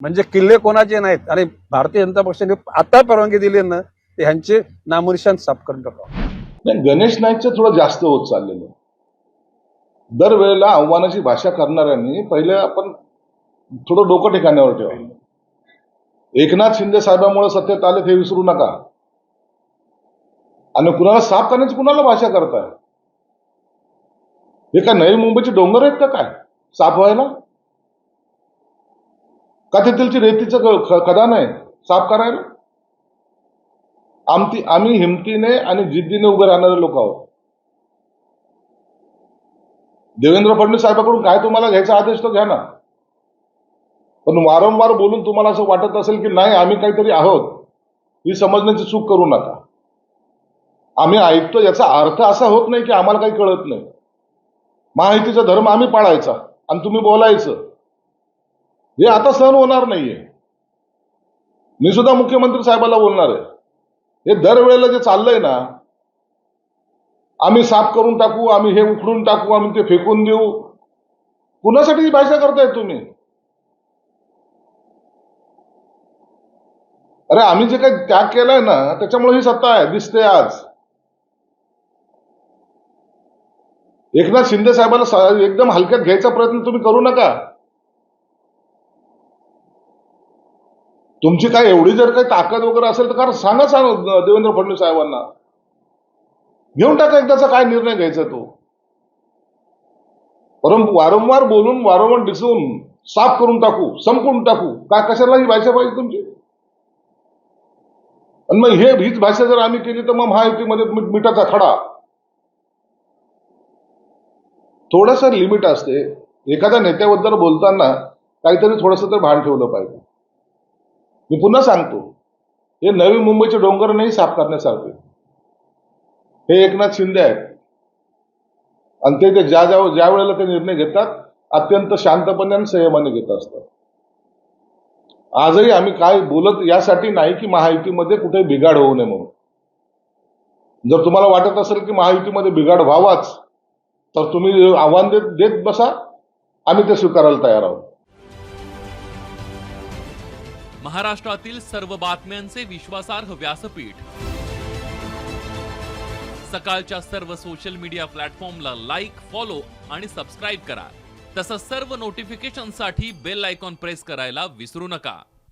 म्हणजे किल्ले कोणाचे नाहीत आणि भारतीय जनता पक्षाने आता परवानगी दिली ना ह्यांचे नामनिशाण साफ करून टाकावं. नाही, गणेश नाईकचं थोडं जास्त होत चाललेलं आहे. दरवेळेला आव्हानाची भाषा करणाऱ्यांनी पहिले आपण थोडं डोकं ठिकाण्यावर ठेवा. एकनाथ शिंदे साहेबांमुळे सत्तेत आले हे विसरू नका. आणि कुणाला साफ करण्याची कुणाला भाषा करताय? हे काय नवी मुंबईचे डोंगर आहेत का काय साफ व्हायला? का तेथीलची रेतीचं खदान आहे साफ करायला? आम्ही हिमतीने आणि जिद्दीने उभे राहणारे लोक आहोत. देवेंद्र फडणवीस साहेबांकडून काय तुम्हाला घ्यायचा आदेश तो घ्या ना, पण वारंवार बोलून तुम्हाला असं वाटत असेल की नाही आम्ही काहीतरी आहोत ही समजण्याची चूक करू नका. आम्ही ऐकतो याचा अर्थ असा होत नाही की आम्हाला काही कळत नाही. महायुतीचा धर्म आम्ही पाळायचा आणि तुम्ही बोलायचं हे आता सहन होणार नाहीये. मी सुद्धा मुख्यमंत्री साहेबांना बोलणार आहे. हे दरवेळेला जे चाललंय ना, आम्ही साफ करून टाकू, आम्ही हे उखडून टाकू, आम्ही ते फेकून देऊ, कुणासाठी ही भाषा करताय तुम्ही? अरे आम्ही जे काही त्याग केलाय ना त्याच्यामुळे ही सत्ता आहे दिसते आज. एकनाथ शिंदे साहेबांना एकदम हलक्यात घ्यायचा प्रयत्न तुम्ही करू नका. तुमची काय एवढी जर काही ताकद वगैरे असेल तर कारण सांगा देवेंद्र फडणवीस साहेबांना घेऊन टाका एकदाचा काय निर्णय घ्यायचा तो. परंतु वारंवार बोलून वारंवार दिसून साफ करून टाकू, संपवून टाकू, काय कशाला ही भाषा पाहिजे तुमची? आणि मग हीच भाषा जर आम्ही केली तर मग महायुतीमध्ये मिठाचा खडा. थोडंसं लिमिट असते. एखाद्या नेत्याबद्दल बोलताना काहीतरी थोडंसं तर भान ठेवलं पाहिजे. मी पुन्हा सांगतो, हे नवी मुंबईचे डोंगर नाही साफ करण्यासारखे. हे एकनाथ शिंदे आहेत आणि ते ज्या वेळेला ते निर्णय घेतात अत्यंत शांतपणे आणि संयमाने घेत असतात. आजही आम्ही काय बोलत यासाठी नाही की महायुतीमध्ये कुठे बिघाड होऊ नये म्हणून. जर तुम्हाला वाटत असेल की महायुतीमध्ये बिघाड व्हावाच तर तुम्ही आव्हान देत बसा, आम्ही ते स्वीकारायला तयार आहोत. महाराष्ट्रातील सर्व बातम्यांचे विश्वासार्ह व्यासपीठ सकाळच्या सर्व सोशल मीडिया प्लॅटफॉर्मला लाईक, फॉलो आणि सबस्क्राईब करा. तसंच सर्व नोटिफिकेशनसाठी बेल आयकॉन प्रेस करायला विसरू नका.